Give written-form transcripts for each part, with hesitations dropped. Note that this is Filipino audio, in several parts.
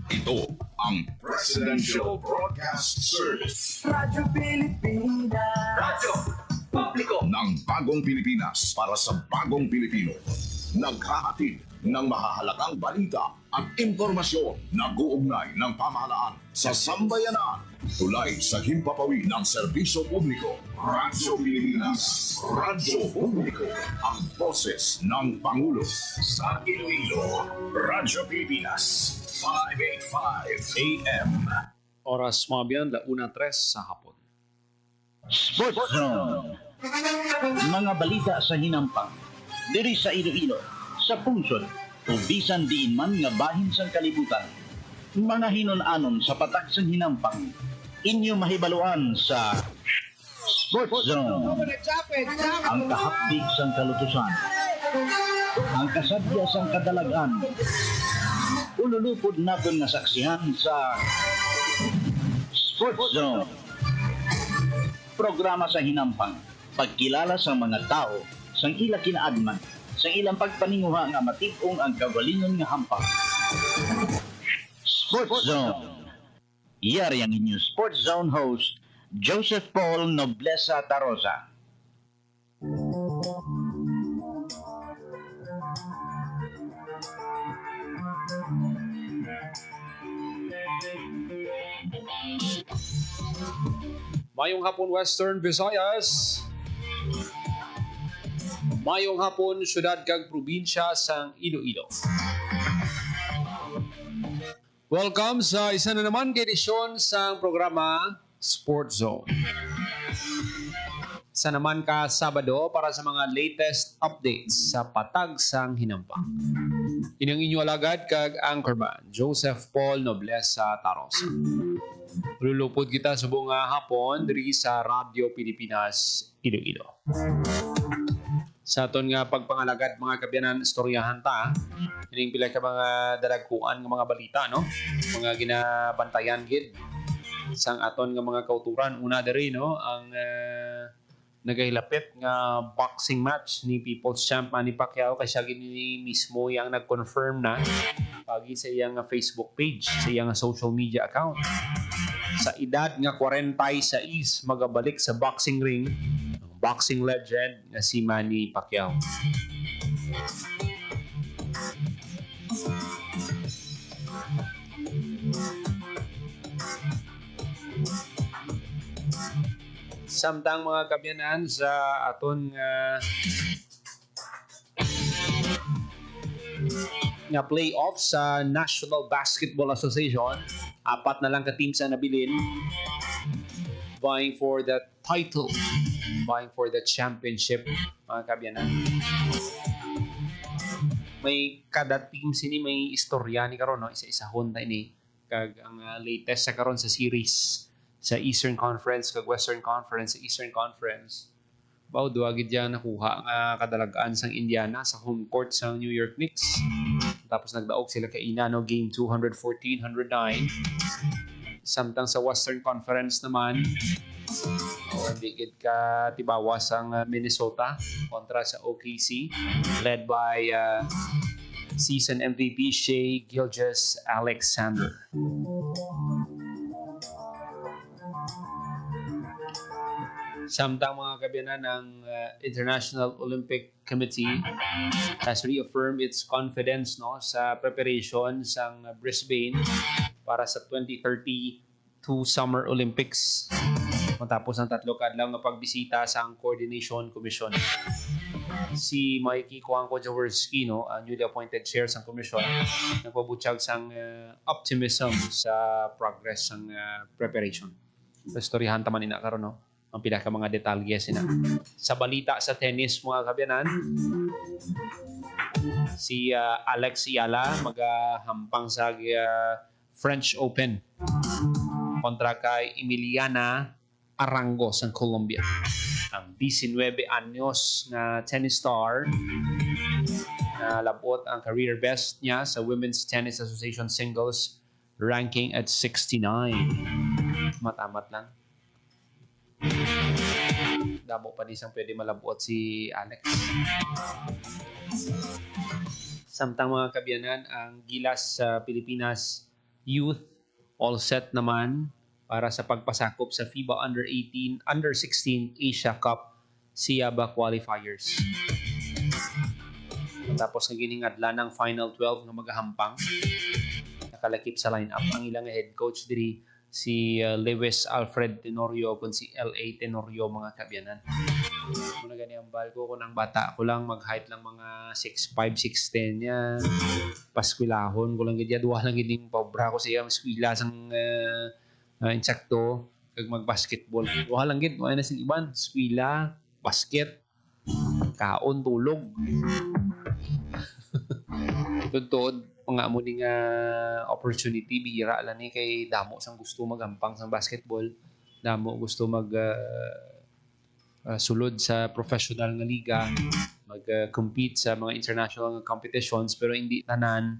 Ito ang Presidential Broadcast Service. Radyo Pilipinas. Radyo Publiko ng Bagong Pilipinas para sa Bagong Pilipino. Naghahatid ng mahahalagang balita at impormasyon na guugnay ng pamahalaan sa sambayanan. Tulay sa himpapawid ng serbisyo publiko. Radyo Pilipinas. Radyo Publiko. Ang boses ng Pangulo. Sa Iloilo, Radyo Pilipinas. 585 AM. Oras mga biyan, 1:03 sa hapon. Sports Zone. Mga balita sa hinampang. Diri sa Iloilo, sa pungsod, o bisan diin man nga bahin sang kalibutan. Mga hinon-anon sa patag sang hinampang. Inyo mahibaluan sa Sports Zone. Ang kahapdig sang kalutusan. Ang kasadya sang kadalagan. Ululupod natin nga saksihan sa Sports Zone. Programa sa hinampang. Pagkilala sa mga tao sang ila kinaagman, sang ilang pagpaninguha nga matibong ang kagalingon nga hampang. Sports Zone. Iyari ang inyong Sports Zone host, Joseph Paul Noblesa Tarosa. Mayong hapon Western Visayas. Mayong hapon syudad kag probinsya sang Iloilo. Welcome sa isa na naman ka edisyon sa programa Sports Zone. Isa naman ka Sabado para sa mga latest updates sa patag sang hinampang. Inyong inyo alagad kag anchorman Joseph Paul Noblesa Tarosa. Lulupod kita sa buong hapon diri sa Radyo Pilipinas Iloilo. Sa aton nga pagpangalagad mga kabyanan istoryahan ta, ining pila ka mga dalagkuan nga mga balita no, mga ginabantayan gid sang aton nga mga kauturan. Una diri no ang nagahilapit nga boxing match ni People's Champ Manny Pacquiao kay siya gini mismo yang nag-confirm na pagi sa iyang Facebook page, sa iyang social media account. Sa edad nga 46 magabalik sa boxing ring ang boxing legend nga si Manny Pacquiao. Samtang mga kabyanan sa aton nga playoffs sa National Basketball Association, 4 na lang ka teams ang nabilin vying for the title, vying for the championship mga kabyanan. May kada team sini may istorya ni karon no, isa-isahon ta ini kag ang latest sa karon sa series sa Eastern Conference kag Western Conference. Sa Eastern Conference bao duwa gid yan nakuha nga kadalagaan sang Indiana sa home court sang New York Knicks. Tapos nagdaog sila kay ina no, game 2 114-109. Samtang sa Western Conference naman hindi gid ka tibawa sang Minnesota kontra sa OKC led by season MVP Shai Gilgeous-Alexander. Samtang mga kabyanan ng International Olympic Committee has reaffirmed its confidence no sa preparation sang Brisbane para sa 2032 Summer Olympics matapos ang 3 kadlaw nga pagbisita sa Coordination Commission. Si Mikey Kuangko Jaworski no, newly appointed chair sang commission, nagpabutyag sang optimism sa progress sang preparation. Istoryahan taman ina karon no ang pinaka mga detalye sina. Sa balita sa tennis mga kabyanan, si Alex Ayala magahampang sa French Open kontra kay Emiliana Arango sa Colombia. Ang 19 anyos na tennis star na labot ang career best niya sa Women's Tennis Association singles ranking at 69. Matamat lang. Damo pa nisang pwede malabot si Alex. Samtang mga kabyanan, ang gilas sa Pilipinas youth, all set naman para sa pagpasakop sa FIBA Under-18, Under-16 Asia Cup SIABA qualifiers. Tapos naging adla ng Final 12 nga magahampang. Nakalakip sa lineup ang ilang head coach diri si Lewis Alfred Tenorio kung si L.A. Tenorio mga kabyanan. Muna gani ang bal ko kung ang bata ko lang mag-height lang mga 6'5", 6'10 niya. Paskwilahon ko lang gidya. Duwa lang giding paubra ko siya. Maskwila sang insakto kag mag-basketball. Duha lang gid. Wala na sing iban. Skwila, basket, kaon, tulog. Totoo, mga mo ning opportunity bihira lang ni kay damo sang gusto magampang sang basketball, damo gusto mag sulod sa professional nga liga, mag-compete sa mga international competitions, pero hindi tanan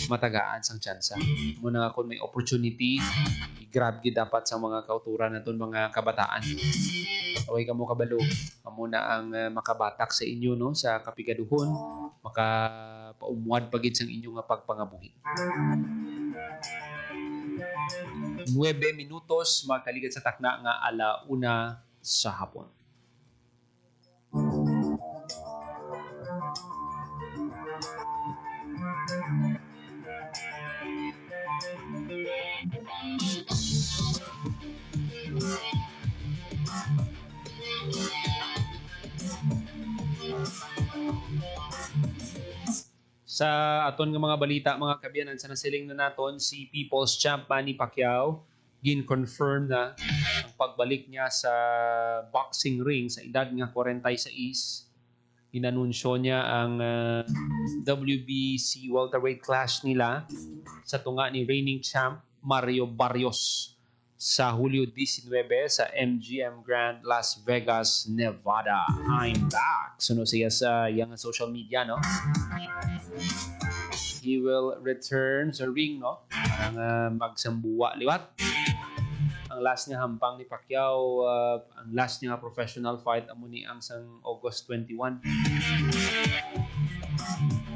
matagaan sang tsansa. Muna kung may opportunity, i-grab gid dapat sa mga kauturan naton mga kabataan. Away kamo kabalo, amo na ang makabatak sa inyo no sa kapigaduhon, makapaumuad pagid sang inyo nga pagpangabuhi. 9 minutos makaligat sa takna nga 1:00 sa hapon. Sa aton nga mga balita mga kabyanan, sa nasiling na naton si People's Champ Manny Pacquiao gin-confirm na ang pagbalik niya sa boxing ring sa edad nga 46. Inanunsyo niya ang WBC welterweight clash nila sa tunga ni reigning champ Mario Barrios sa Hulyo 19 sa MGM Grand Las Vegas, Nevada. I'm back. Suno siya sa iyang social media, no? He will return sa ring, no? Parang magsambuwa liwat. Ang last niya hampang ni Pacquiao, ang last niya professional fight amo ni ang sang August 21.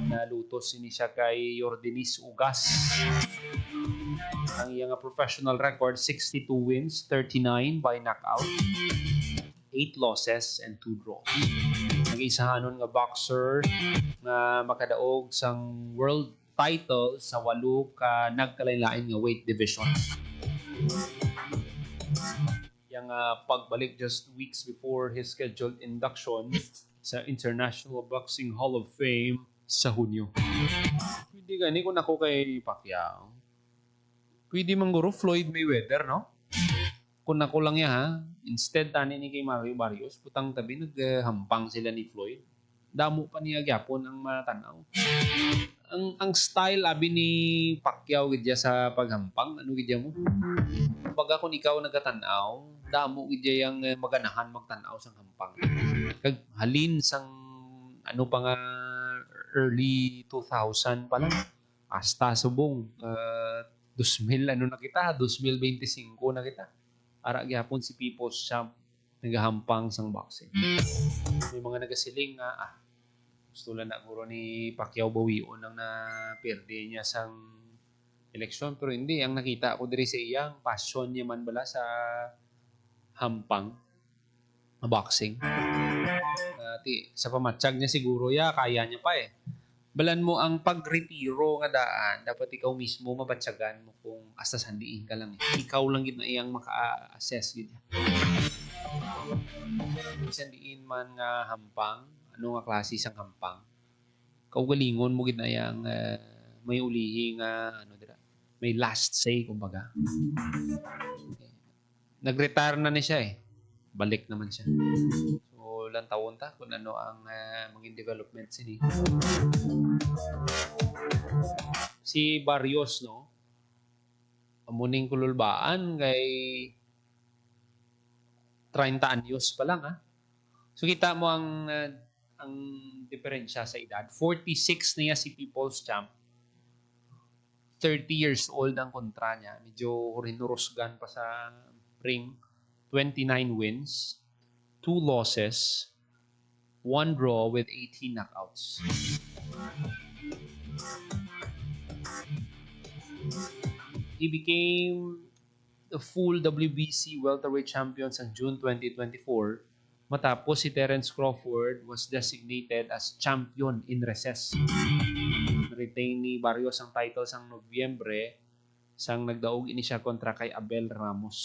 Nalutos ini siya kay Yordenis Ugas. Ang iyang professional record, 62 wins, 39 by knockout, 8 losses, and 2 draws. Nag-isahanon nga boxer nga makadaog sang world title sa 8 ka nagkalain-lain nga weight division. Yang pagbalik just weeks before his scheduled induction sa International Boxing Hall of Fame sa Hunyo. Hindi gani kung ako kay Pacquiao. Pwede mangguro Floyd Mayweather, no? Kung ako lang ya, ha? Instead, tani ni kay Mario Barrios, putang tabi, naghampang sila ni Floyd. Damo pa niya gyapon ang matanaw. Ang style, abi ni Pacquiao gidya sa paghampang, ano gidya mo? Baga kung ikaw nagkatanaw, damo gidya yung maganahan magtanaw sang hampang. Kag halin sang, ano pa nga, early 2000 pa lang. Hasta subong, 2000 ano na kita, 2025 na kita. Ara gyapon si People's Champ nagahampang sang boxing. May mga nagasiling nga gusto lang na guro ni Pacquiao bawion ang na-perde niya sang eleksyon, pero hindi ang nakita ko diri sa iyang passion niya man bala sa hampang boxing. Sa pamatsyag niya siguro kaya niya pa eh. Balan mo ang pagretiro nga daan, dapat ikaw mismo mabatsyagan mo kung hasta sandiin ka lang. Ikaw lang gid na iyang maka-assess gid. Sandiin man nga hampang, ano nga klase sang hampang. Kaugalingon mo gid na iyang may ulihi nga ano dira. May last say kumbaga. Okay. Nag-retire na ni siya eh. Balik naman siya. Ilang taon ta kung ano ang maging development sini. Si Barrios, no? Amuning kululbaan kay 30 anyos pa lang, ha? So kita mo ang diferensya sa edad. 46 niya si People's Champ. 30 years old ang kontra niya. Medyo rinurusgan pa sa ring. 29 wins. 2 losses, 1 draw with 18 knockouts. He became the full WBC welterweight champion sa June 2024 matapos si Terence Crawford was designated as champion in recess. Retain ni Barrios ang title sang Nobyembre sang nagdaog ini siya kontra kay Abel Ramos.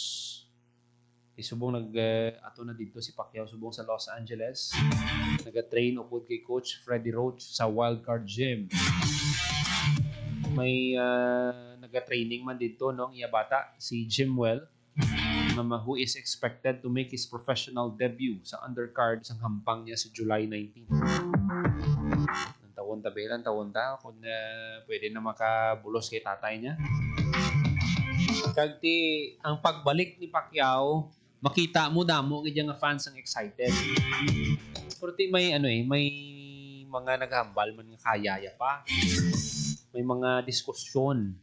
Subong ato na dito si Pacquiao subong sa Los Angeles. Naga-train upod kay Coach Freddie Roach sa Wildcard Gym. May naga-training man dito nung iya bata si Jimwell who is expected to make his professional debut sa undercard sang hampang niya sa July 19. Ang tawon tabelan tawon ta kung pwede na makabulos kay tatay niya. Kagti ang pagbalik ni Pacquiao, makita mo damo gid nga fans ang excited. Pero may may mga naghambal man nga kayaya pa. May mga diskusyon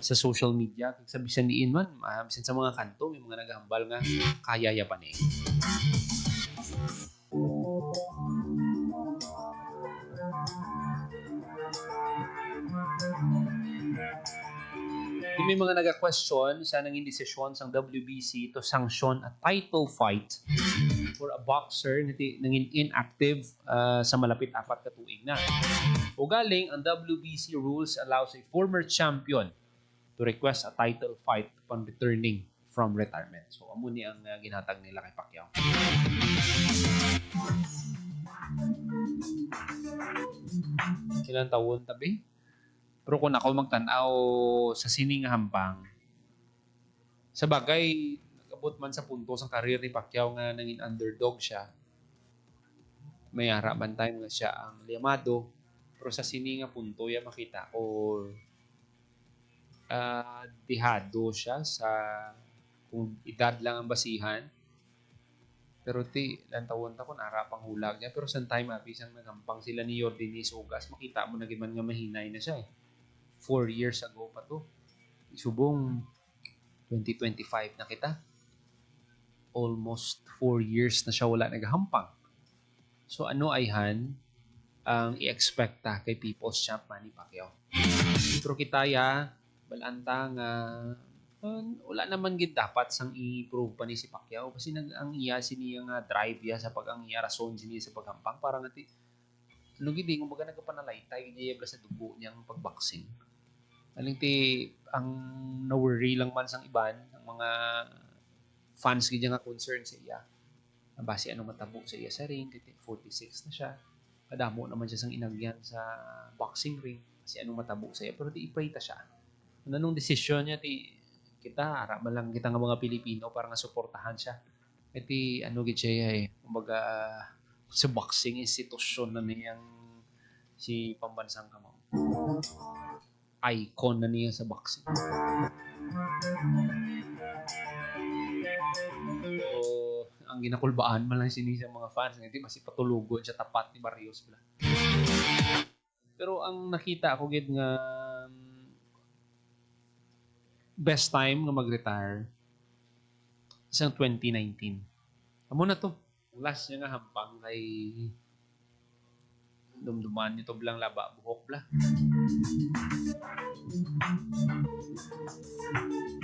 sa social media kag sa bisan diin man, bisan sa mga kanto may mga naghambal nga kayaya pa ni. May mga naga-question sa nanging desisyon sang WBC to sanction a title fight for a boxer na nanging inactive sa malapit 4 ka tuig na. O galing, ang WBC rules allows a former champion to request a title fight upon returning from retirement. So, amo ni ang ginhatag nila kay Pacquiao. Ilang taon tabi? Pero kung ako magtanaw sa sining hampang, sa bagay, nag-abot man sa punto sa karir ni Pacquiao nga nanging underdog siya. May harapan time nga siya ang liyamado. Pero sa sining nga punto, ya makita ko dihado siya sa kung edad lang ang basihan. Pero ilang taon ta ko narapang hulag niya. Pero sa time isang nagampang sila ni Yordan Isugas, makita mo na giman nga mahinay na siya 4 years ago pa to. Subong 2025 na kita. Almost 4 years na siya wala nagahampang. So ano ayhan ang i-expect ta kay People's Champ Manny Pacquiao. Pero kitaya balanta nga wala naman gid dapat sang i-prove pa ni si Pacquiao kasi ang iya siniya nga drive ya sa pag ang iya rason siniya sa paghampang para nga ano gid kung baga nagapanalaytay niya sa dugo niyang pagboxing. Aling ang na-worry lang man sang iban ang mga fans gid nga concern sa iya. Base ano matabo sa iya sa ring, 46 na siya. Kadamo naman siya sang inagyan sa boxing ring kasi anong matabo sa iya pero i-pray ta siya. Anong desisyon niya kita ara man lang kita nga mga Pilipino para nga suportahan siya. Ano gid siya kumbaga sa boxing institusyon na niyang si pambansang kamao. Icon na niya sa boxing. So, ang ginakulbaan man lang sini sa mga fans nga masi patulugon siya tapat ni Barrios pala. Pero ang nakita ko gid nga best time nga mag-retire sa 2019. Amo na to. Last niya nga hampang kay dumduman nito blang laba buhok bla.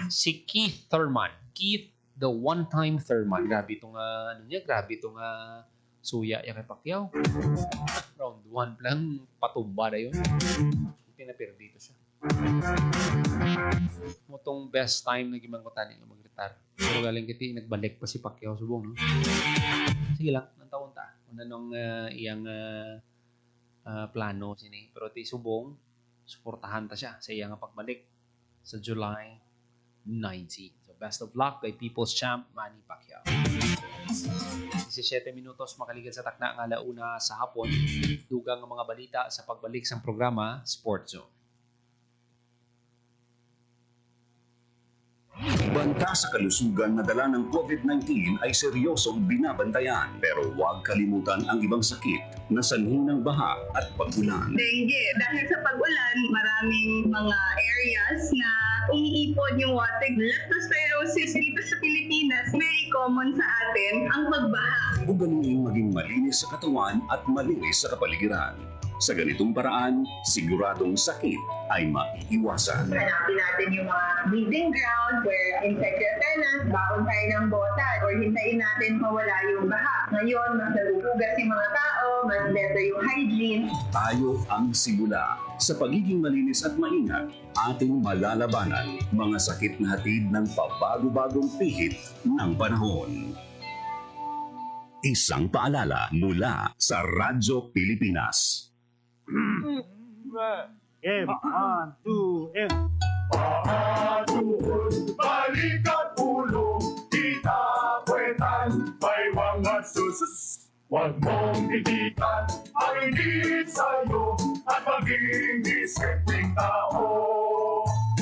Si Keith Thurman. Keith the one-time Thurman. Grabe itong grabe itong suya ya kay Pacquiao. Round 1 lang patumba na yun. Pinapir dito siya. Motong best time na gimangkutan nga mag-retire. Pero galing kiti nagbalik pa si Pacquiao subong no. Sige lang, nang taon ta. Nung iyang plano sini. Pero subong suportahan ta siya sa iyang pagbalik sa July 19. So best of luck kay People's Champ Manny Pacquiao. 17 minutos makaligid sa takna nga alauna sa hapon. Dugang ang mga balita sa pagbalik sa programa Sport Zone. Banta sa kalusugan na dala ng COVID-19 ay seryosong binabantayan. Pero huwag kalimutan ang ibang sakit na sanhi ng baha at pag-ulan. Dengue. Dahil sa pag-ulan, maraming mga areas na umiipon yung water. Leptospirosis dito sa Pilipinas, very common sa atin ang pagbaha. Ugaling maging malinis sa katawan at malinis sa kapaligiran. Sa ganitong paraan, siguradong sakit ay maiiwasan. Hanapin natin yung mga breeding ground where insect repellent, baon tayo ng botan, or hintayin natin mawala yung baha. Ngayon, mas nagugugas yung mga tao, mas better yung hygiene. Tayo ang simula. Sa pagiging malinis at maingat, ating malalabanan mga sakit na hatid ng pabago-bagong pihit ng panahon. Isang paalala mula sa Radyo Pilipinas. Game, 1, 2, and... Pahatuhod, balikat ulo, kita kwetan, may mga susus. Huwag mong didikan ang init sa'yo at maging discipling tao.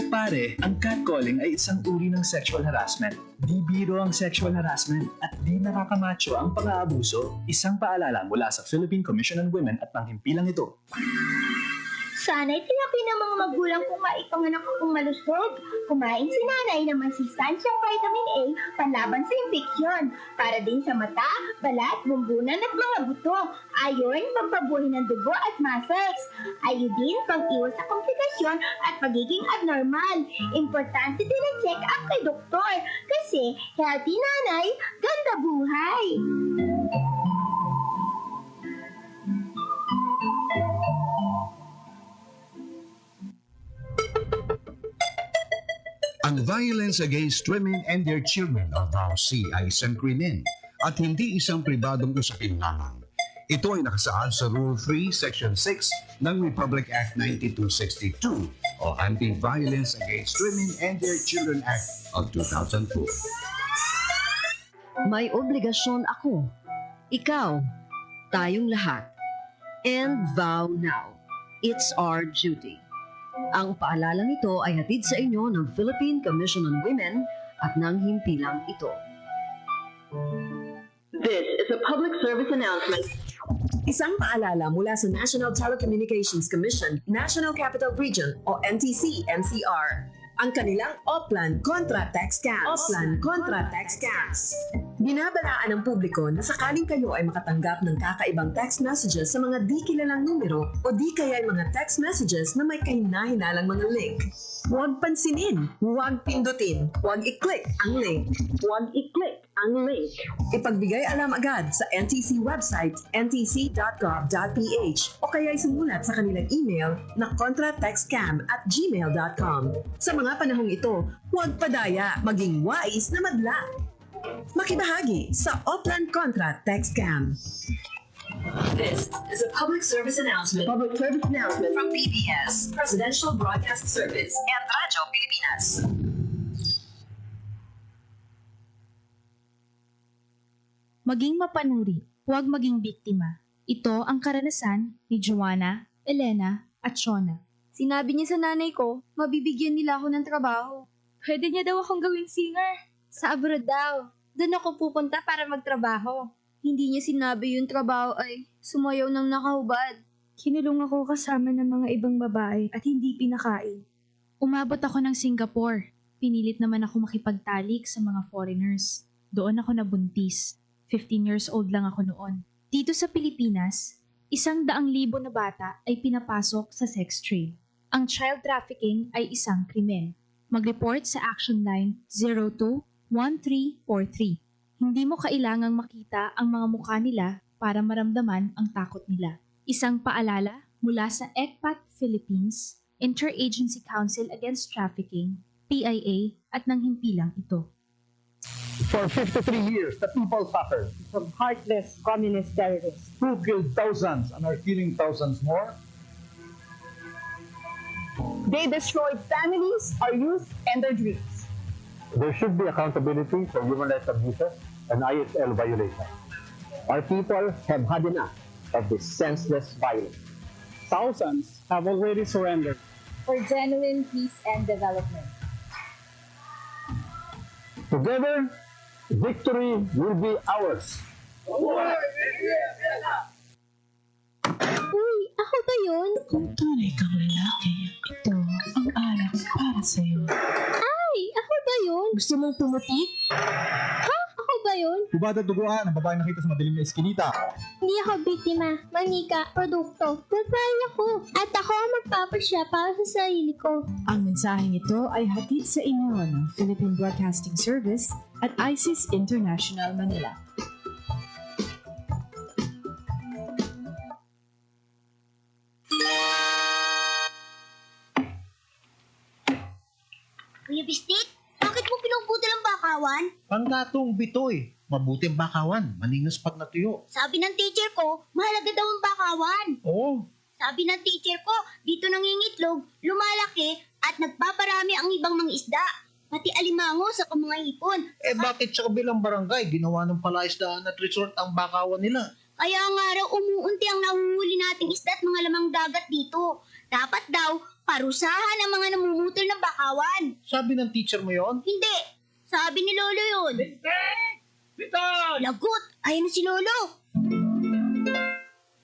Pare, ang catcalling ay isang uri ng sexual harassment. Di biro ang sexual harassment at di nakakamacho ang pang-aabuso. Isang paalala mula sa Philippine Commission on Women at panghimpilang ito. Sana'y tinaki ng mga magulang kung maipanganak akong malusog. Kumain si nanay ng masustansyang vitamin A panlaban sa infeksyon. Para din sa mata, balat, bumbunan at mga buto. Ayon, pampabuhay ng dugo at muscles. Ayodin, pang-iwas sa komplikasyon at pagiging abnormal. Importante din ang check-up kay doktor. Kasi healthy nanay, ganda buhay. Ang violence against women and their children o VAUC ay isang krimen at hindi isang pribadong usapin lamang. Ito ay nakasaad sa Rule 3, Section 6 ng Republic Act 9262 o Anti-Violence Against Women and Their Children Act of 2002. May obligasyon ako, ikaw, tayong lahat. And vow now. It's our duty. Ang paalalang ito ay hatid sa inyo ng Philippine Commission on Women at ng himpilang ito. This is a public service announcement. Isang paalala mula sa National Telecommunications Commission, National Capital Region o NTC-NCR. Ang kanilang Oplan Contra Tax Scams. Oplan Contra Tax Scams. Binabalaan ng publiko na sakaling kayo ay makatanggap ng kakaibang text messages sa mga di kilalang numero o di kaya ay mga text messages na may kahina-hinalang mga link. Huwag pansinin, huwag pindutin, huwag i-click ang link. Huwag i-click ang link. Ipagbigay alam agad sa NTC website ntc.gov.ph o kaya sumulat sa kanilang email na contratextcam@gmail.com. Sa mga panahong ito, huwag padaya, maging wais na madla. Makibahagi sa Oplan Contra Text Scam. This is a public service announcement. Public service announcement from PBS, Presidential Broadcast Service, and Radyo Pilipinas. Maging mapanuri, huwag maging biktima. Ito ang karanasan ni Joanna, Elena, at Shona. Sinabi niya sa nanay ko, mabibigyan nila ako ng trabaho. Pwede niya daw akong gawing singer. Sa abroad daw. Doon ako pupunta para magtrabaho. Hindi niya sinabi yung trabaho ay sumayaw ng nakahubad. Kinulong ako kasama ng mga ibang babae at hindi pinakain. Umabot ako ng Singapore. Pinilit naman ako makipagtalik sa mga foreigners. Doon ako nabuntis. 15 years old lang ako noon. Dito sa Pilipinas, 100,000 na bata ay pinapasok sa sex trade. Ang child trafficking ay isang krimen. Mag-report sa Action Line 02-1343. Hindi mo kailangang makita ang mga mukha nila para maramdaman ang takot nila. Isang paalala mula sa ECPAT Philippines, Interagency Council Against Trafficking, PIA at ng himpilang ito. For 53 years, the people suffered from heartless communist terrorists who killed thousands and are killing thousands more. They destroyed families, our youth, and their dreams. There should be accountability for human rights abuses and ISL violations. Our people have had enough of this senseless violence. Thousands have already surrendered For genuine peace and development. Together, victory will be ours. Uy, ako ba yun? Kung tunay kang lalaki, ito ang alak para sa'yo. Ay, ako ba yun? Gusto mong pumuti? Ha? Ako ba ba yun? Hubad at duguan ang babae nakita sa madilim na eskinita. Hindi ako biktima, manika, produkto. Babae ako. At ako ang magpapasya para sa sarili ko. Ang mensaheng ito ay hatid sa inyo ng Philippine Broadcasting Service at ISIS International Manila. Kuya Bistik, bakit mo pinuputol ang bakawan? Panggatong bitoy. Mabuti ang bakawan. Maningas pag natuyo. Sabi ng teacher ko, mahalaga daw ang bakawan. Oo. Sabi ng teacher ko, dito nangingitlog, lumalaki, at nagpaparami ang ibang mga isda. Pati alimango sa mga hipon. Bakit sa kabilang barangay ginawa ng palaisdaan at resort ang bakawan nila? Kaya nga raw umuunti ang nahuhuli nating isda at mga lamang dagat dito. Dapat daw, parusahan ang mga namumutol ng bakawan. Sabi ng teacher mo yon? Hindi. Sabi ni Lolo yun. Lagot! Ayan na si Lolo.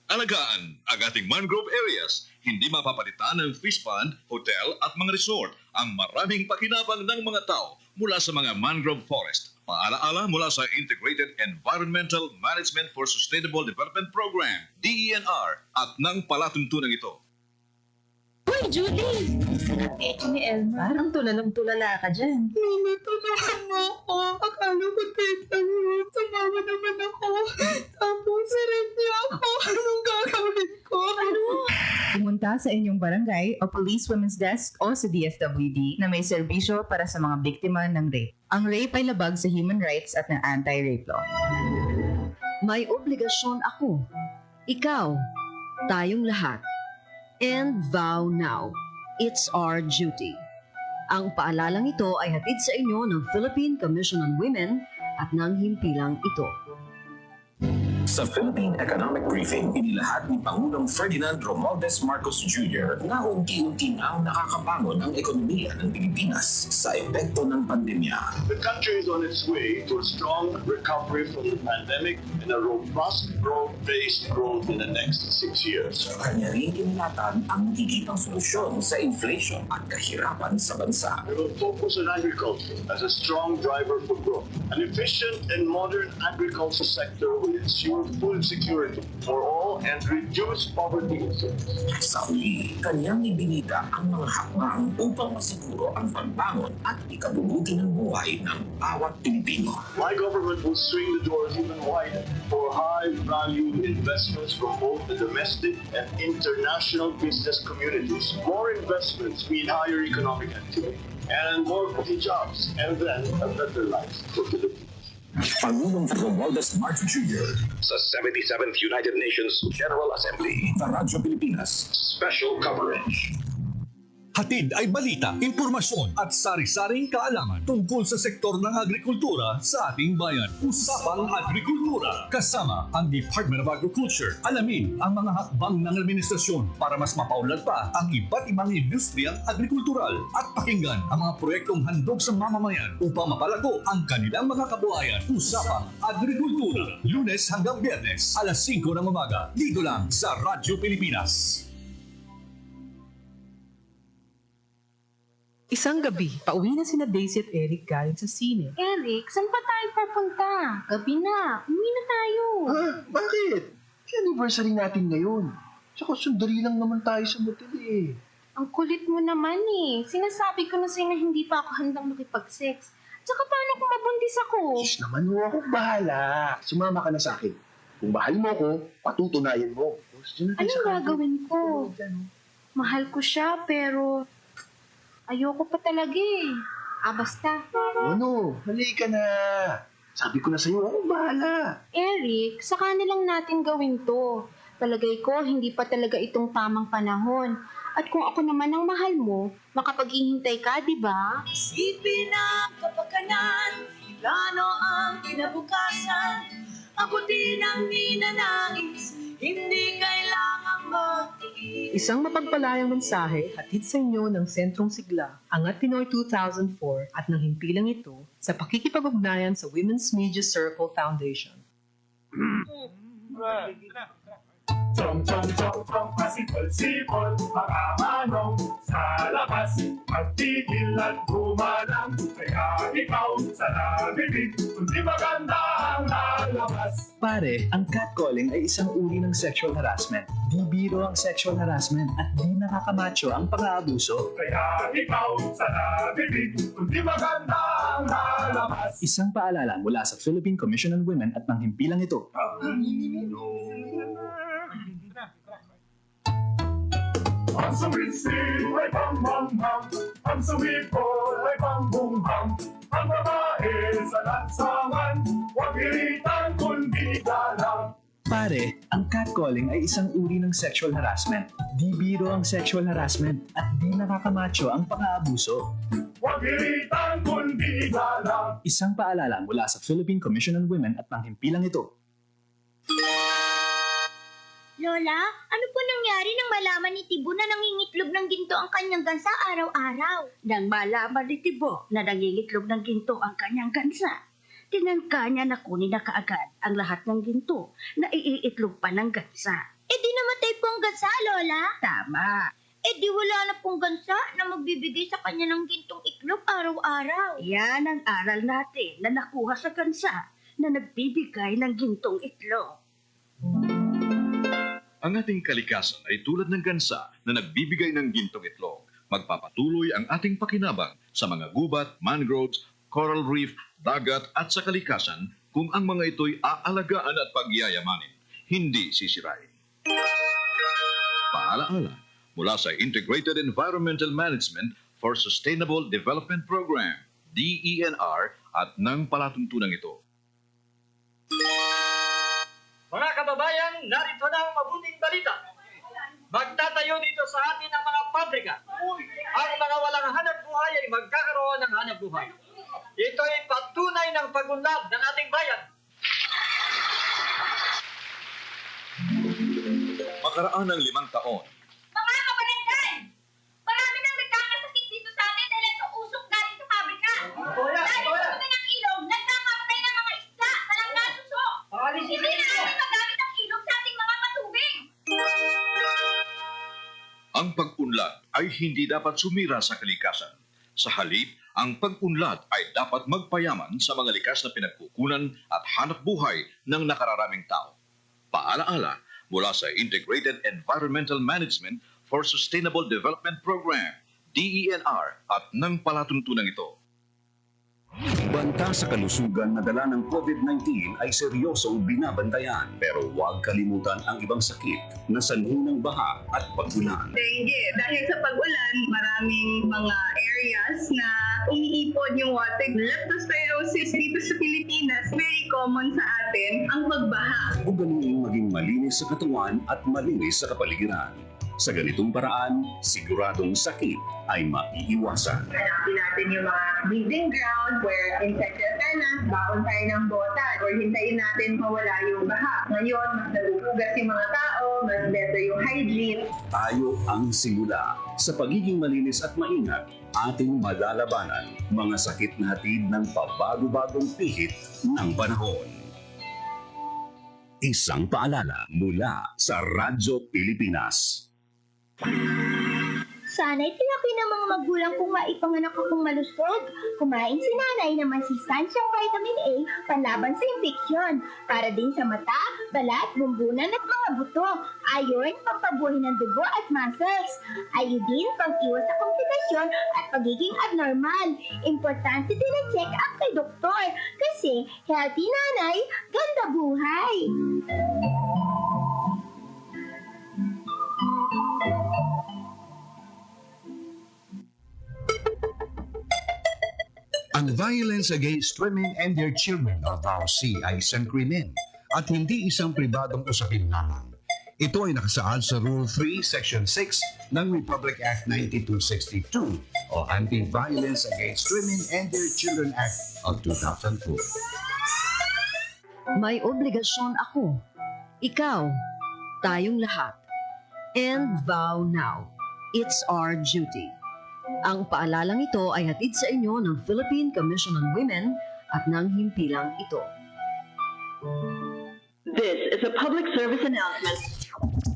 Alagaan ang ating mangrove areas. Hindi mapapalitan ng fish pond, hotel at mga resort ang maraming pakinabang ng mga tao mula sa mga mangrove forest. Paalaala mula sa Integrated Environmental Management for Sustainable Development Program, DENR, at ng palatuntunan ito. Uy, Julie! Sarap ito ni Elmar. Parang tulalang-tulala ka dyan. Mama, tulungan mo ako. Akala ko tita mo. Tumawa naman ako. Tapos sarap niya ako. Anong gagawin ko? Ano? Pumunta sa inyong barangay o Police Women's Desk o sa DSWD na may serbisyo para sa mga biktima ng rape. Ang rape ay labag sa human rights at ng anti-rape law. May obligasyon ako. Ikaw. Tayong lahat. And vow now. It's our duty. Ang paalalang ito ay hatid sa inyo ng Philippine Commission on Women at ng himpilang ito. Sa Philippine Economic Briefing, inilahat ni Pangulong Ferdinand Romualdez Marcos Jr. na unti-unti nang nakakabangon ang ekonomiya ng Pilipinas sa epekto ng pandemya. The country is on its way to a strong recovery from the pandemic and a robust growth-based growth in the next 6 years. Kanya rin inilatan ang higit solusyon sa inflation at kahirapan sa bansa. We will focus on agriculture as a strong driver for growth. An efficient and modern agriculture sector will ensure food security for all and reduce poverty. Sa huli, kanyang ibinida ang mga hakbang upang masiguro ang pagbangon at ikabubuti ng buhay ng bawat Pilipino. My government will swing the doors even wider for high-value investments from both the domestic and international business communities. More investments mean higher economic activity and more quality jobs, and then a better life for Filipinos. Pangulong Romualdez Marcos Jr. sa 77th United Nations General Assembly. Sa Radyo Pilipinas, special coverage. Hatid ay balita, impormasyon at sari-saring kaalaman tungkol sa sektor ng agrikultura sa ating bayan. Usapang Agrikultura kasama ang Department of Agriculture. Alamin ang mga hakbang ng administrasyon para mas mapaunlad pa ang iba't ibang industriyang agrikultural at pakinggan ang mga proyektong handog sa mamamayan upang mapalago ang kanilang mga kabuhayan. Usapang Agrikultura, Lunes hanggang Biyernes, alas 5 ng umaga, dito lang sa Radyo Pilipinas. Isang gabi, pauwi na sina Daisy at Eric galing sa sine. Eric, saan pa tayo pupunta? Gabi na. Uwi na tayo. Bakit? Anniversary natin ngayon. Tsaka sundali lang naman tayo sa motel eh. Ang kulit mo naman eh. Sinasabi ko na sa'yo na hindi pa ako handang makipag-sex. Tsaka paano kung mabuntis ako? Sus naman mo ako bahala. Sumama ka na sa akin. Kung mahal mo ako, patutunayan mo. Anong gagawin ko? Mahal ko siya pero ayoko pa talaga eh. Basta. Ano? Hali ka na. Sabi ko na sa'yo, ako bahala. Eric, sa kanilang natin gawin to. Palagay ko, hindi pa talaga itong tamang panahon. At kung ako naman ang mahal mo, makapaghihintay ka, di ba? Isipin ang kapakanan, plano ang kinabukasan, abutin ang ninanais, hindi kailangang magtiis. Isang mapagpalayang mensahe hatid sa inyo ng Sentrong Sigla, Angat Pinoy 2004 at ng himpilang ito sa pakikipag-ugnayan sa Women's Media Circle Foundation. Chong, pasipol-sipol, mga manong sa labas, magtigil at gumalang, kaya Kaya ikaw sa nabibig, kundi maganda ang lalabas. Pare, ang catcalling ay isang uri ng sexual harassment. Di biro ang sexual harassment at di nakakamacho ang pang-aabuso. Kaya ikaw sa nabibig, kundi maganda ang lalabas. Isang paalala mula sa Philippine Commission on Women at ng himpilang ito. Ang sumisip ay pang-bang-bang, ang sumipol ay pang-bung-bang. Ang babae sa lansangan, huwag iritan kundi dalang. Pare, ang catcalling ay isang uri ng sexual harassment. Di biro ang sexual harassment at di nakakamacho ang pang-aabuso. Huwag iritan kundi dalang. Isang paalala mula sa Philippine Commission on Women at ng himpilang ito. Lola, ano po nangyari nang malaman ni Tibo na nangingitlog ng ginto ang kanyang gansa araw-araw? Nang malaman ni Tibo na nangingitlog ng ginto ang kanyang gansa, tinangka niya na kunin na kaagad ang lahat ng ginto na iiitlog pa ng gansa. Eh di namatay po ang gansa, Lola? Tama. Eh di wala na pong gansa na magbibigay sa kanya ng gintong itlog araw-araw. Yan ang aral natin na nakuha sa gansa na nagbibigay ng gintong itlog. Ang ating kalikasan ay tulad ng gansa na nagbibigay ng gintong itlog. Magpapatuloy ang ating pakinabang sa mga gubat, mangroves, coral reef, dagat at sa kalikasan kung ang mga ito'y aalagaan at pagyayamanin, hindi sisirain. Paalaala mula sa Integrated Environmental Management for Sustainable Development Program, DENR, at ng palatuntunang ito. Mga kababayan, narito na ang mabuting balita. Magtatayo dito sa atin ang mga pabrika. Ang mga walang hanap buhay ay magkakaroon ng hanap buhay. Ito ay patunay ng pagunlad ng ating bayan. Makaraan ng 5 taon, Mga kabarangay! Marami nang nagkakasakit dito sa atin dahil sa usok galing sa pabrika. Dahil sa kami ng ilog, nagkakamatay ng mga isda na lang nasuso. Hindi na natin magamit ang ilog sa ating mga patubig. ang pag-unlad ay hindi dapat sumira sa kalikasan. Sa halip, ang pag-unlad ay dapat magpayaman sa mga likas na pinagkukunan at hanap buhay ng nakararaming tao. Paalaala mula sa Integrated Environmental Management for Sustainable Development Program, DENR, at ng palatuntunan ito. Banta sa kalusugan na dala ng COVID-19 ay seryosong binabantayan. Pero huwag kalimutan ang ibang sakit na sanhi ng baha at pag-ulan. Dengue. Dahil sa pag-ulan, maraming mga areas na umiipon yung water. Leptospirosis dito sa Pilipinas, very common sa atin ang pagbaha. Ugaliin maging malinis sa katawan at malinis sa kapaligiran. Sa ganitong paraan, siguradong sakit ay maiiwasan. Hanapin natin yung mga breeding ground where insect repellent, baon tayo ng botan, or hintayin natin mawala yung baha. Ngayon, mas nagugugas yung mga tao, mas better yung hygiene. Tayo ang simula. Sa pagiging malinis at maingat, ating malalabanan mga sakit natin ng pabago-bagong pihit ng panahon. Isang paalala mula sa Radyo Pilipinas. Sana'y tinaki ng mga magulang kung maipanganak akong malusog. Kumain si nanay ng masustansyang vitamin A panlaban sa impeksyon. Para din sa mata, balat, bumbunan at mga buto. Iron, pampabuhay ng dugo at muscles. Iodine, pang-iwas sa komplikasyon at pagiging abnormal. Importante din ang check-up kay doktor. Kasi healthy nanay, ganda buhay. Ang violence against women and their children o VAUC ay isang krimen at hindi isang pribadong usapin lamang. Ito ay nakasaad sa Rule 3, Section 6 ng Republic Act 9262 o Anti-Violence Against Women and Their Children Act of 2004. May obligasyon ako, ikaw, tayong lahat. And vow now, it's our duty. Ang paalalang ito ay hatid sa inyo ng Philippine Commission on Women at ng himpilang ito. This is a public service announcement.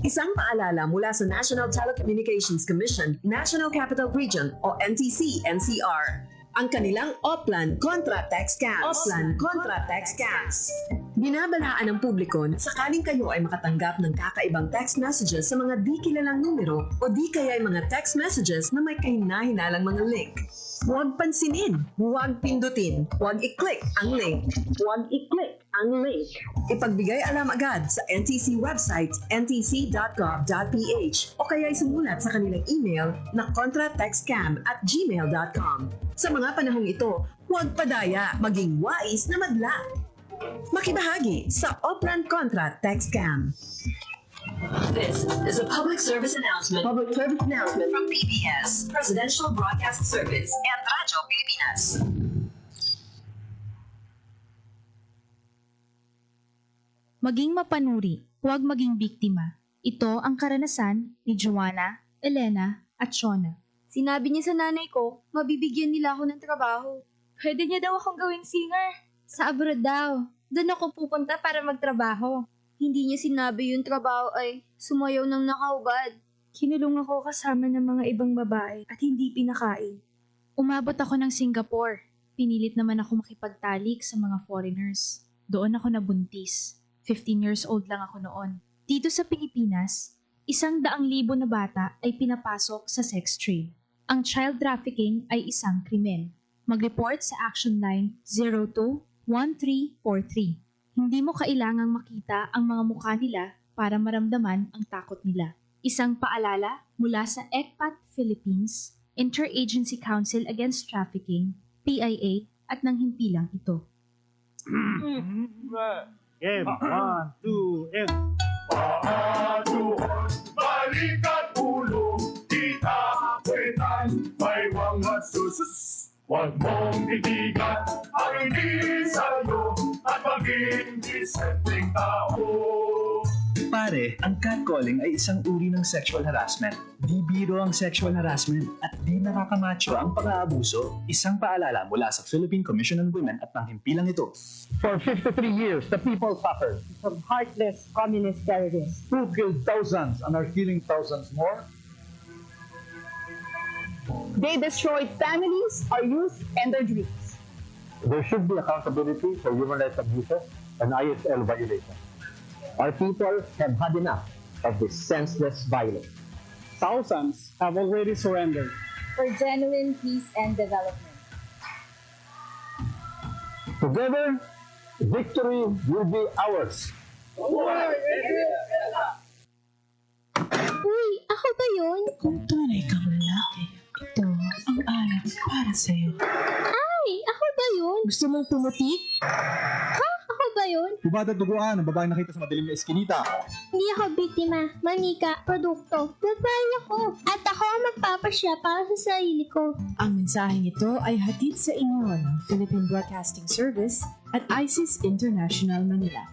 Isang paalala mula sa National Telecommunications Commission, National Capital Region o NTC-NCR. ang kanilang Oplan Contra Text Scams. Oplan Contra Text Scams. Binabalaan ng publiko na sakaling kayo ay makatanggap ng kakaibang text messages sa mga di kilalang numero o di kaya ay mga text messages na may kahina-hinalang mga link. Huwag pansinin, huwag pindutin, huwag i-click ang link. Huwag i-click ang link. Ipagbigay alam agad sa NTC website ntc.gov.ph o kaya sumulat sa kanilang email na contratextcam@gmail.com. Sa mga panahong ito, huwag padaya, maging wais na madla. Makibahagi sa Oplan Contra Text Scam. This is a public service announcement. Public service announcement From PBS, Presidential Broadcast Service, and Radyo Pilipinas. Maging mapanuri, huwag maging biktima. Ito ang karanasan ni Joanna, Elena, at Shona. Sinabi niya sa nanay ko, mabibigyan nila ako ng trabaho. Pwede niya daw akong gawing singer. Sa abroad daw. Doon ako pupunta para magtrabaho. Hindi niya sinabi yung trabaho ay sumayaw ng nakahubad. Kinulong ako kasama ng mga ibang babae at hindi pinakain. Umabot ako ng Singapore. Pinilit naman ako makipagtalik sa mga foreigners. Doon ako nabuntis. 15 years old lang ako noon. Dito sa Pilipinas, 100,000 na bata ay pinapasok sa sex trade. Ang child trafficking ay isang krimen. Mag-report sa Action Line 02-1343. Hindi mo kailangang makita ang mga mukha nila para maramdaman ang takot nila. Isang paalala mula sa ECPAT Philippines, Interagency Council Against Trafficking, PIA, at ng himpilang ito. Game, 1, 2, and... Pahaduhon, balikat ulo, di tapetan, may mga susus. Huwag mong titigan ang hindi sa'yo at maging disenteng tao. Pare, ang catcalling ay isang uri ng sexual harassment. Di biro ang sexual harassment at di nakakamacho ang pang-aabuso. Isang paalala mula sa Philippine Commission on Women at ng himpilang ito. For 53 years, the people suffered from heartless communist terrorists who killed thousands and are killing thousands more. They destroyed families, our youth, and their dreams. There should be accountability for human rights abuses and ISL violations. Our people have had enough of this senseless violence. Thousands have already surrendered For genuine peace and development. Together, victory will be ours. Uy, ako ba yun? Kung tunay kang lalaki, ito ang alak para sa'yo. Ay, ako ba yun? Gusto mong pumutik? Ha? Ako ba yun? Hubad at duguan ang babaeng nakita sa madilim na eskinita. Hindi ako biktima, manika, produkto. Babae ako. At ako ang magpapasya para sa sarili ko. Ang mensaheng ito ay hatid sa inyo ng Philippine Broadcasting Service at ISIS International Manila.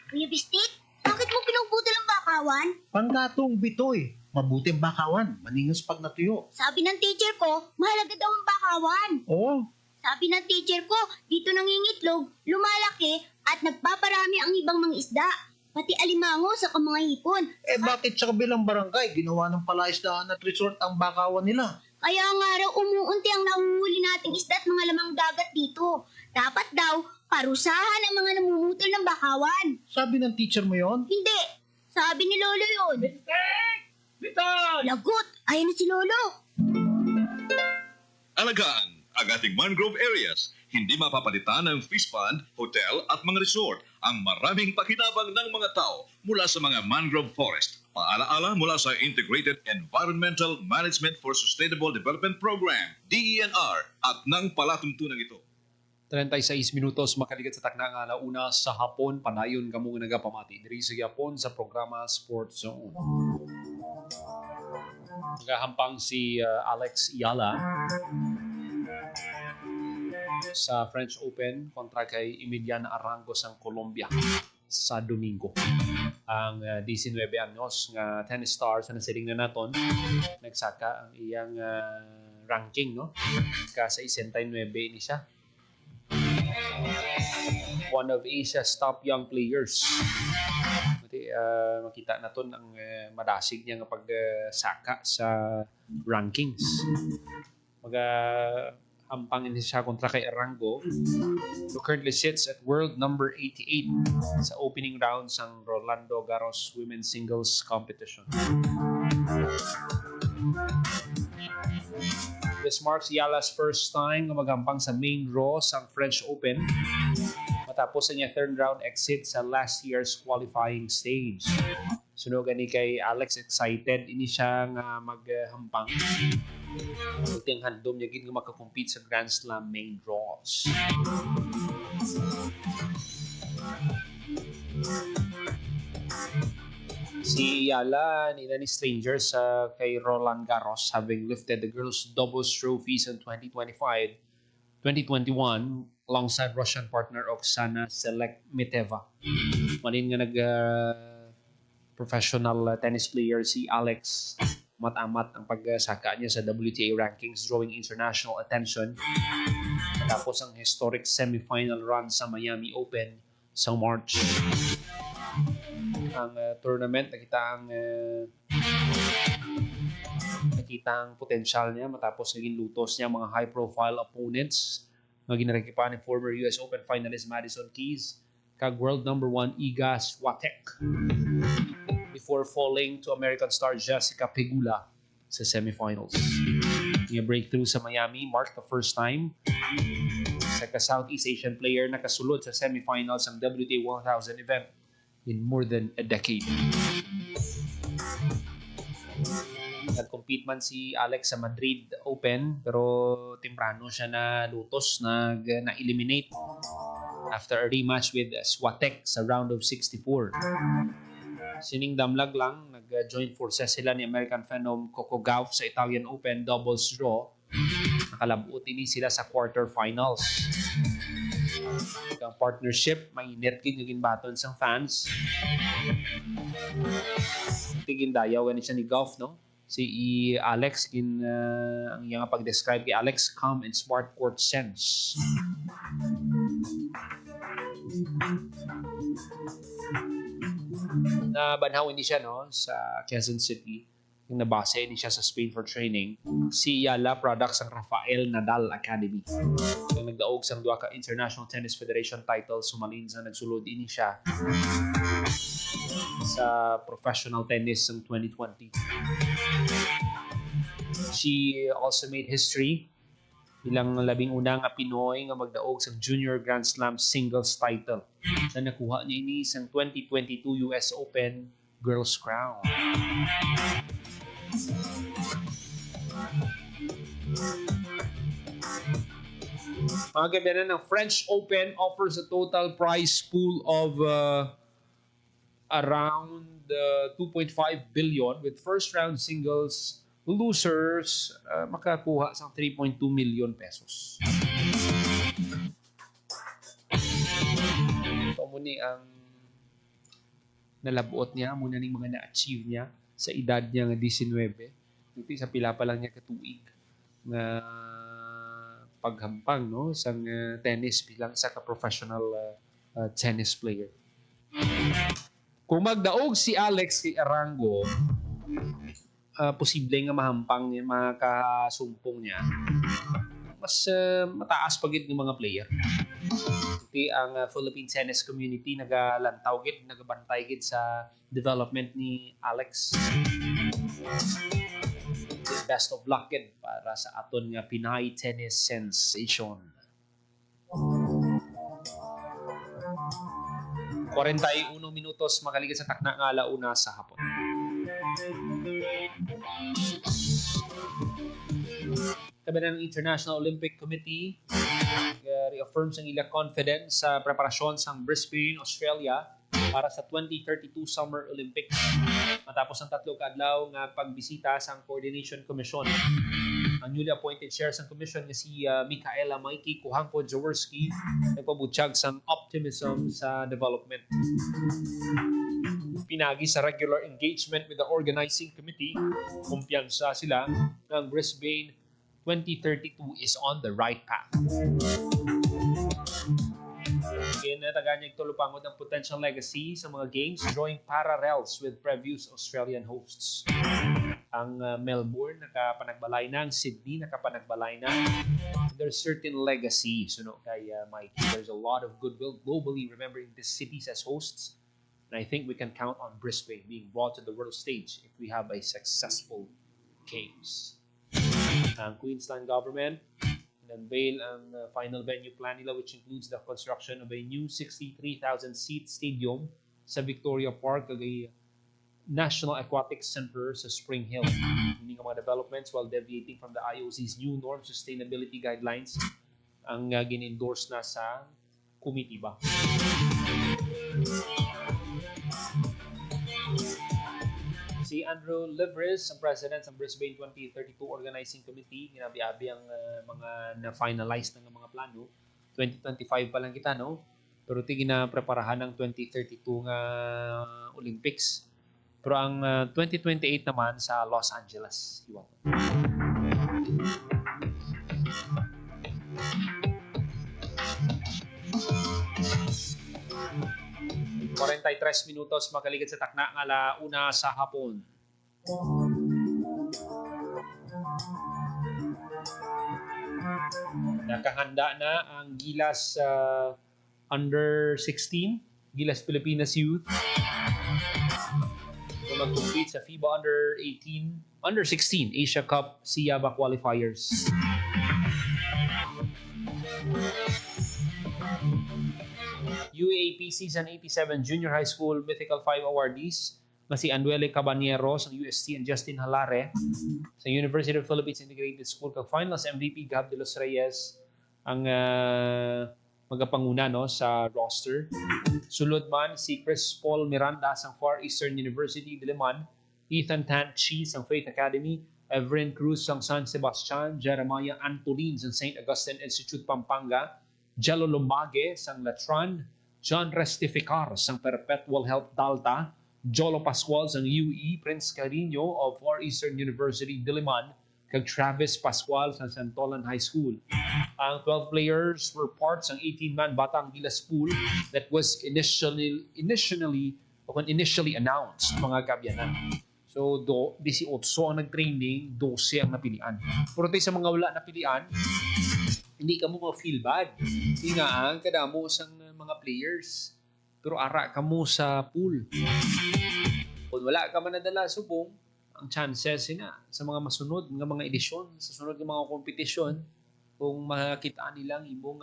Kuya Bistik, bakit mo pinuputol ang bakawan? Panggatong bitoy. Mabuting bakawan. Maningos pag natuyo. Sabi ng teacher ko, mahalaga daw ang bakawan. Oo. Sabi ng teacher ko, dito nangingitlog, lumalaki, at nagpaparami ang ibang mga isda. Pati alimango sa mga hipon. Bakit sa kabilang barangay ginawa ng palaisdaan at resort ang bakawan nila? Kaya nga raw umuunti ang nahuhuli nating isda at mga lamang dagat dito. Dapat daw, parusahan ang mga namumutol ng bakawan. Sabi ng teacher mo yon? Hindi. Sabi ni Lolo yun. Bitan! Lagot! Ayaw na si Lolo. Alagaan ang ating mangrove areas. Hindi mapapalitan ng fish pond, hotel at mga resort ang maraming pakinabang ng mga tao mula sa mga mangrove forest. Paalaala mula sa Integrated Environmental Management for Sustainable Development Program, DENR, at ng palatuntunan ito. 36 minutos makaligat sa takna nga alauna sa hapon, panayon kamo nga nagapamati diri sa Japon sa programa Sports Zone. Nagahampang si Alex Ayala sa French Open kontra kay Emiliana Arangos ang Colombia sa Domingo. Ang 19 anyos nga tennis star sa nasiling na naton nagsaka ang iyang ranking, no? Ka sa 69 ni siya. one of Asia's top young players. Buti makita na to ang madasig niya nga pagsaka sa rankings. Hampangin siya kontra kay Arango, who currently sits at world number 88 sa opening round ng Rolando Garros Women's Singles Competition. This marks Yala's first time na maghampang sa main draw sa French Open matapos sa niya third round exit sa last year's qualifying stage. Sunog ni kay Alex, excited ini siya nga maghampang. Buting handom niya gid nga makakompete sa Grand Slam main draws. Si Yala ni stranger sa kay Roland Garros, having lifted the girls' doubles trophies in 2025, 2021 alongside Russian partner Oksana Selekmiteva. Malin nga professional tennis player si Alex, mat-amat ang pagsaka niya sa WTA rankings, drawing international attention. Tapos ang historic semifinal run sa Miami Open sa March. Ang tournament, nakita ang potensyal niya matapos naging lutos niya mga high-profile opponents na ginarakipan ni former US Open finalist Madison Keys kag world number 1 Iga Swiatek before falling to American star Jessica Pegula sa semifinals. Yung breakthrough sa Miami marked the first time sa Southeast Asian player na kasulod sa semifinals ng WTA 1000 event in more than a decade. Nag-compete man si Alex sa Madrid Open pero temprano siya na lutos, na-eliminate after a rematch with Swiatek sa round of 64. Siningdamlag lang, nag-join forces sila ni American phenom Coco Gauff sa Italian Open doubles draw. Nakalabot ini sila sa quarterfinals. Ang partnership, mainit gin baton sang fans. Tigin dayaw gani siya ni Gauff, no? Si Alex ang iyang pag-describe kay Alex, calm and smart court sense. Nabanhaw ni siya sa Quezon City. Yung nabase ni siya sa Spain for training. Si Yala products ang Rafael Nadal Academy. Yung nagdaog sa duha ka International Tennis Federation title, sumalin sa nagsulod ini siya sa professional tennis ng 2020. She also made history bilang labing una nga Pinoy nga magdaog sa Junior Grand Slam singles title na nakuha niya ini sa 2022 US Open Girls Crown. Mga gabianan ng French Open offers a total prize pool of around 2.5 billion with first round singles losers makakuha sa 3.2 million pesos. So muna ang nalabuot niya, muna ning mga na-achieve niya sa edad niya nga 19. Ito sa pila pa lang niya katuig na paghampang sa tennis bilang isa ka professional tennis player. Kung magdaog si Alex kay Arango, posible nga mahampang niya, makasumpong niya, mas mataas pagit ng mga player. Iti ang Philippine tennis community nagalantaw gid, nagabantay gid sa development ni Alex. Best of luck gid para sa aton nga Pinay tennis sensation. 41 minutos makaligid sa takna nga alauna sa hapon. Tabi ng International Olympic Committee reaffirms ang ilang confidence sa preparasyon sa Brisbane, Australia para sa 2032 Summer Olympics. Matapos ang 3 kaadlaw nga pagbisita sa Coordination Commission. Ang newly appointed chair sa commission nga si Michaela Mikey Kuhangko-Jaworski nagpabutyag sa optimism sa development. Pinagi sa regular engagement with the organizing committee, kumpiyansa sila ng Brisbane 2032 is on the right path. Again, taganyag tulupangod ang potential legacy sa mga games, drawing parallels with previous Australian hosts. Ang Melbourne nakapanagbalay na, ang Sydney nakapanagbalay na. There's certain legacy kay Mikey. There's a lot of goodwill globally remembering these cities as hosts. And I think we can count on Brisbane being brought to the world stage if we have a successful games. Ang Queensland government unveil ang final venue plan nila, which includes the construction of a new 63,000-seat stadium sa Victoria Park ag a National Aquatic Center sa Spring Hill. Hindi nga mga developments while deviating from the IOC's new norm sustainability guidelines ang gin-endorse na sa komitiba. Si Andrew Livres, ang president ng Brisbane 2032 Organizing Committee, ginabi-abi ang mga na-finalize ng mga plano. 2025 pa lang kita, no? Pero gina-preparahan ng 2032 nga Olympics. Pero ang 2028 naman sa Los Angeles. Iwan. 43 minutos makaligid sa takna nga alauna sa hapon. Nakahanda na ang Gilas Under 16, Gilas Pilipinas Youth. Mag-compete sa FIBA Under 16 Asia Cup SIABA qualifiers. UAAP Season 87 Junior High School Mythical 5 awardees na si Anduele Cabanieros ng UST and Justin Halare sa University of Philippines Integrated School kag finals MVP Gab de los Reyes ang magapanguna sa roster. Sulod man si Chris Paul Miranda sa Far Eastern University Diliman, Ethan Tanchi sa Faith Academy, Everin Cruz sa San Sebastian, Jeremiah Antolin sa St. Augustine Institute Pampanga, Jello Lumage sa Latran, John Restificar sa Perpetual Health Dalta, Jolo Pascual sa UE, Prince Carino of Far Eastern University Diliman, kag Travis Pascual sa Santolan High School. Ang 12 players were parts ng 18-man Batang Gilas pool that was initially announced mga kabyanan. So, 18 ang nag-training, 12 ang napilian. Pero tayo sa mga wala napilian, hindi ka mo ma-feel bad. Hindi nga ang kadamo sa mga players. Pero ara ka mo sa pool. Kung wala ka man nadala subong, ang chances nga sa mga masunod nga mga edisyon, sa sunod ng mga kompetisyon, kung makita nilang imong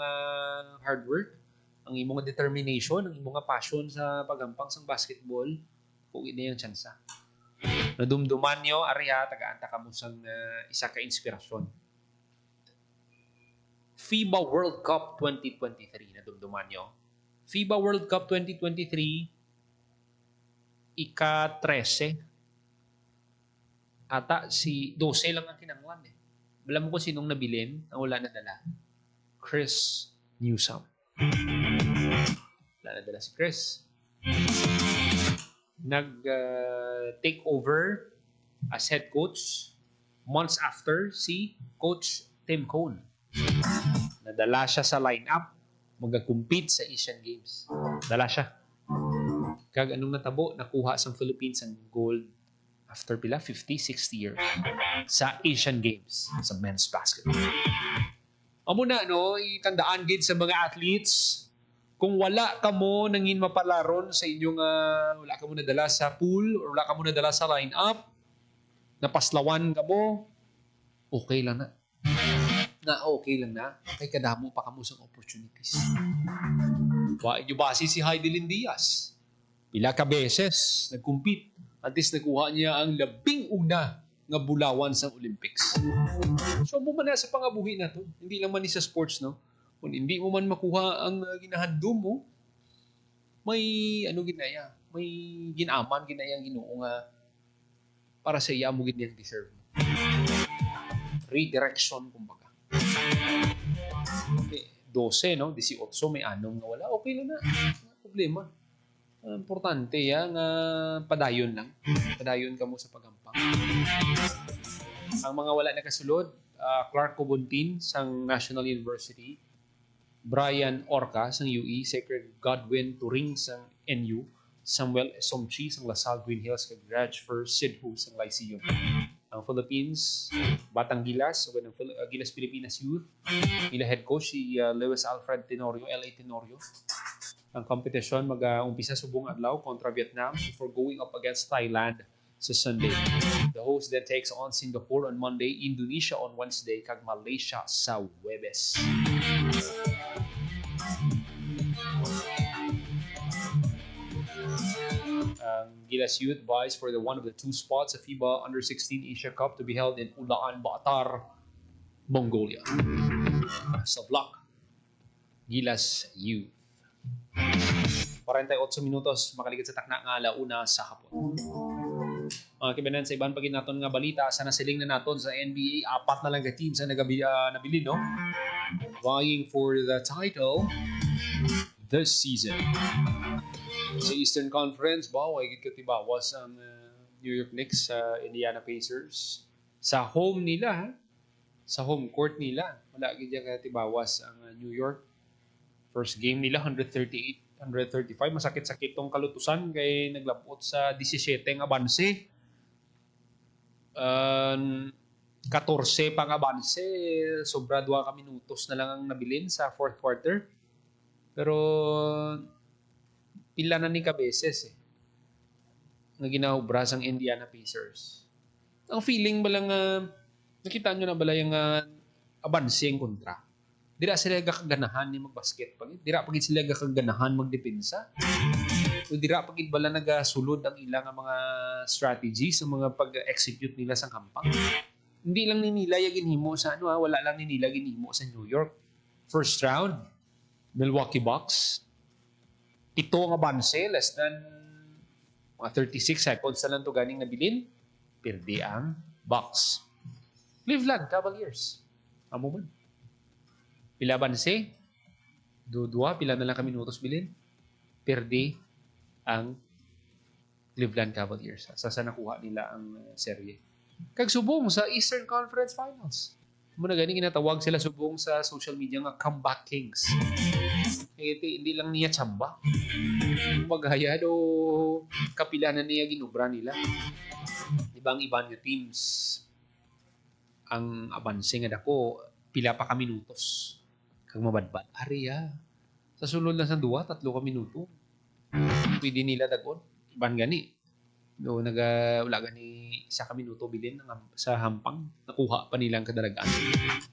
hard work, ang imong determination, ang imong passion sa pagampang sa basketball, kung ina yung tsansa. Nadumduman nyo, ariha, taga-anta ka mo sa isa ka inspirasyon. FIBA World Cup 2023, nadumduman nyo. FIBA World Cup 2023, ika-13, ata si 12 lang ang kinanglan eh. Alam mo kung sinong nabilin ang wala na dala? Chris Newsome. Wala na dala si Chris. Nag-take over as head coach months after si Coach Tim Cone. Nadala siya sa lineup mag-compete sa Asian Games. Dala siya. Kag anong natabo, nakuha sa Philippines ang gold after pila 50, 60 years sa Asian Games sa men's basketball. Amo na itandaan gid sa mga athletes kung wala ka mo nangin mapalaron sa inyong wala ka mo nadala sa pool or wala ka mo nadala sa lineup, napaslawan ka mo, okay lang na. Okay lang na. Kay kadamo pa kamo sa opportunities. Wa inyo base si Heidelin Diaz. Pila ka beses nag-compete. At least nakuha niya ang 11 nga bulawan sa Olympics. So, mo man na sa pangabuhi na to. Hindi lang man sa sports, no? Kung hindi mo man makuha ang ginahandom mo, may ginaya. May ginaman, ginayang Ginoo nga para sa iya mo ginayang deserve. Redirection, kumbaga. Okay, 12, no? 18, may anong nga wala. Okay lang na. Problema. Importante yan padayon lang. Padayon ka mo sa pagampang. Ang mga wala na kasulod, Clark Cobuntin sang National University. Brian Orca sang UE, Sacred Godwin Turing sang NU, Samuel Somchi sang LaSalle Green Hills, kag Rajfer Sidhu sang Lyceum. Ang Philippines, Batang Gilas, o ng Gilas Pilipinas Youth, ila head coach si Lewis Alfred Tenorio, LA Tenorio. Ang competition mag-umpisa subong adlaw kontra Vietnam before going up against Thailand sa Sunday. The host then takes on Singapore on Monday, Indonesia on Wednesday, kag Malaysia sa Huwebes. Gilas Youth vies for one of the two spots of FIBA Under-16 Asia Cup to be held in Ulaanbaatar, Mongolia. So luck, Gilas Youth. 48 minutos makaligid sa takna nga alauna sa hapon. Mga kibanan sa ibang pagin naton nga balita, sa nasiling na naton sa NBA, 4 na lang ka teams ang nabili, no? Vying for the title this season. Sa Eastern Conference, ay katibawas ang New York Knicks sa Indiana Pacers. Sa home nila, sa home court nila, wala gid katibawas ang New York. First game nila 135, masakit-sakit tong kalutusan kay naglabot sa 17 nga abanse. 14 pang abanse, sobra 2 ka minutos na lang ang nabilin sa fourth quarter. Pero pila na ni kabeses nga ginahubra sang Indiana Pacers. Ang feeling ba lang nakita nyo na bala yung abanse ang kontra. Dira sila gakaganahan ni magbasket pagit. Dira pagit sila gakaganahan magdepensa. O dira pagit bala nagasulod ang ilang mga strategies sa mga pag-execute nila sa kampang. Hindi lang ni nila ginhimo sa wala lang ni nila ginhimo sa New York. First round, Milwaukee Bucks. 7 nga banse, less than mga 36 seconds na lang to ganing nabilin. Pirdi ang Bucks. Cleveland Cavaliers. Amo man. Pila banse, dudua, pila na lang ka minutos bilin. Pirdi ang Cleveland Cavaliers. Sa nakuha nila ang serye. Kag subong sa Eastern Conference Finals. Muna ganing ginatawag sila subong sa social media nga comeback kings. Hindi lang niya tsamba. Maghaya do kapilanan niya ginubra nila. Ibang-ibang nga teams ang abanse nga dako pila pa ka minutos. Kag mabadbad. Ariya. Sa sulod lang sa 2-3 ka minuto. Pwede nila dagon. Iban gani. No, wala gani 1 ka minuto bilin sa hampang. Nakuha pa nilang kadalagaan.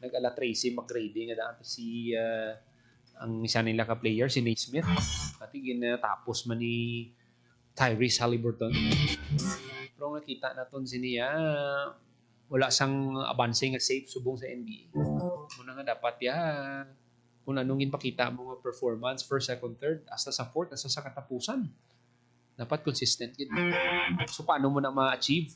Nag-ala Tracy McGrady nga daan si ang isa nila ka player, si Nate Smith. Pati ginatapos man ni Tyrese Haliburton. Pero nakita naton siniya wala sang abanse nga safe subong sa NBA. Muna nga dapat kung anong ginpakita mo nga performance first, second, third, hasta sa fourth, hasta sa katapusan. Dapat consistent yun. So, paano mo na ma-achieve?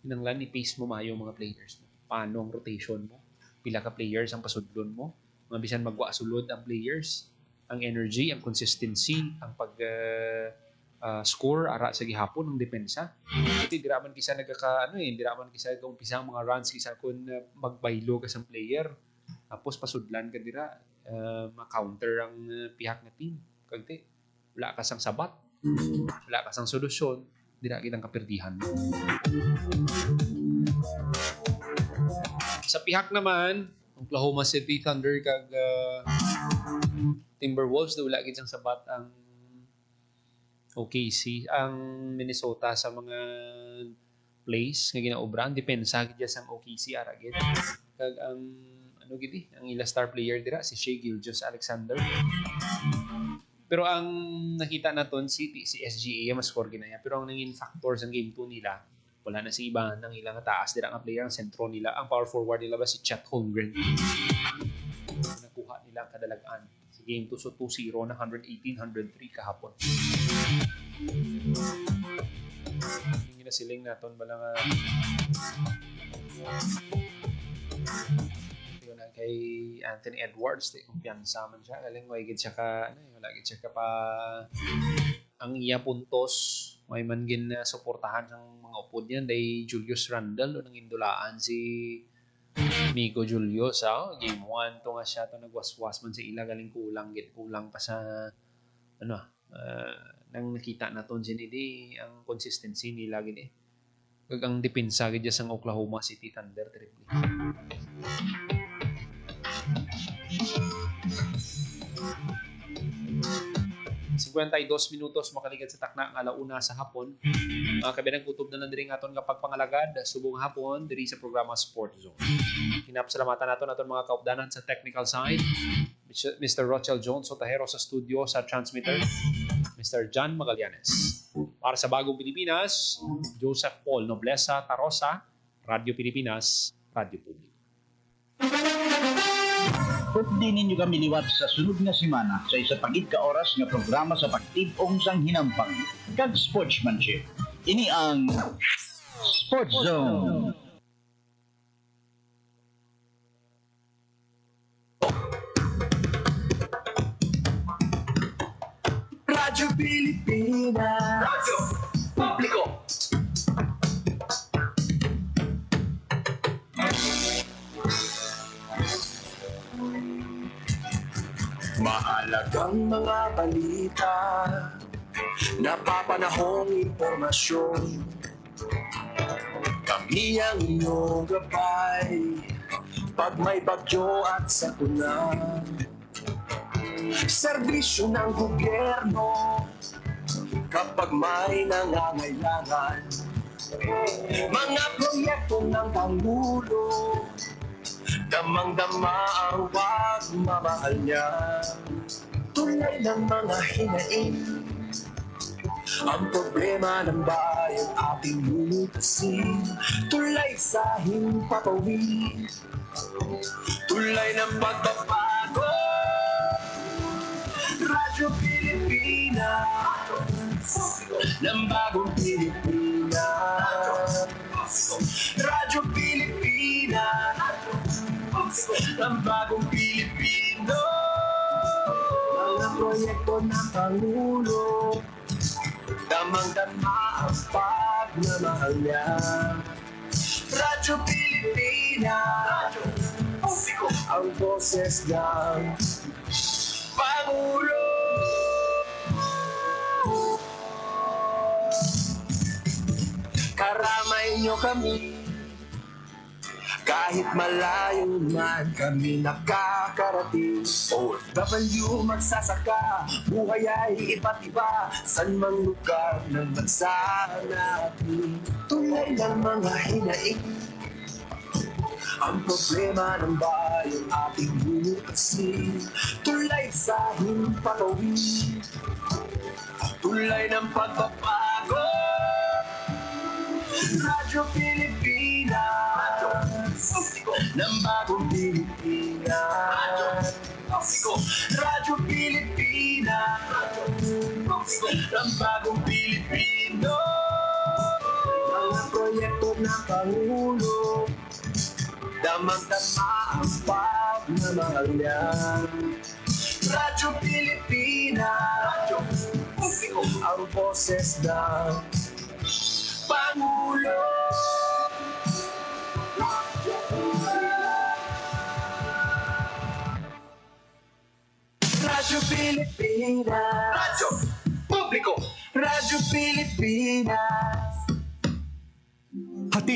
Kinanglan, i-pace mo mayo mga players mo. Paano ang rotation mo? Pila ka players ang pasudlon mo? Mga bisan magwa-sulod ang players. Ang energy, ang consistency, ang pag-score, ara sa gihapon, ang depensa. Kasi diraman kisa diraman kisa umpisa ang mga runs, kisa kung magbaylo ka sa player. Tapos pasudlan ka dira, ma-counter ang pihak na team. Kagti, wala ka sang sabat. Wala ka sang solusyon, dira kitang kapirdihan. Sa pihak naman, Oklahoma City Thunder kag Timberwolves, wala kitang sabat ang OKC. Ang Minnesota sa mga plays nga ginaobran, depensa gid sa OKC ara gid. Kag ang ang ila star player dira si Shai Gilgeous-Alexander. Pero ang nakita naton si SGA mas score ginaya. Pero ang nangin factors ang game 2 nila, wala na si iba nang ilang taas dira nga player ang sentro nila. Ang power forward nila ba si Chet Holmgren. Nakuha nila ang kadalagaan. Sa game 2 so 2-0 na 118-103 kahapon. Yung ginasiling naton bala nga kay Anthony Edwards, kumpiyansa man siya. Galing, wala gid siya ka pa ang iya puntos. May man gin suportahan ng mga upod niyan. Day Julius Randle, nang indulaan si Mico Julius, game 1 to nga siya to nagwaswas man si ila galing kulang pa sa nang nakita naton sinidi ang consistency nila gid ang depensa gid sa Oklahoma City Thunder triple. 52 minutos makaligad sa takna ang alauna sa hapon. Mga kabinang kutob na nandiring aton kapag pangalagad subong hapon diri sa programa Sport Zone. Pinapasalamatan naton aton mga kaupdanan sa technical side. Mr. Rochelle Jones Otahero sa studio sa transmitter. Mr. John Magallanes. Para sa Bagong Pilipinas, Joseph Paul Noblesa Tarosa, Radio Pilipinas, Radio Publiko. Kung di ninyo kami liwat sa sunod nga semana sa isa pagid ka oras nga programa sa pagtibong sang hinampang kag sportsmanship. Ini ang Sports Zone. Radyo Pilipinas. Radyo Publiko. Mahalagang mga balita, napapanahong impormasyon. Kami ang inyong gabay, pag may bagyo at sakuna. Serbisyo ng gobyerno, kapag may nangangailangan. Mga proyekto ng Pangulo, damang-dama ang pagmamahal niya. Tulay ng mga hinaing, ang problema ng bayan ating lulutasin. Tulay sa himpapawid, tulay ng pagbabago. Radyo Pilipinas, ng bagong Pilipinas. Radyo Pilipinas, ng bagong Pilipino. Mga proyekto ng Pangulo, damang-dama ang pagmamahal niya. Radyo Pilipinas, ang boses ng Pangulo. Karamay niyo kami, kahit malayo man kami nakakarating. OFW magsasaka, buhay ay iba't iba, san mang lugar ng bansa natin. Tulay ng mga hinaing, ang problema ng bayan ating lulutasin. Tulay sa himpapawid, tulay ng pagbabago. Radyo Pilipinas, ng bagong Pilipinas. Radyo Pilipinas, ng bagong Pilipino. Mga proyekto ng Pangulo, damang-dama ang pagmamahal niya. Radyo Pilipinas, ang boses ng Pangulo. Radyo Pilipinas, Radyo Publiko, Radyo Pilipinas. Hatid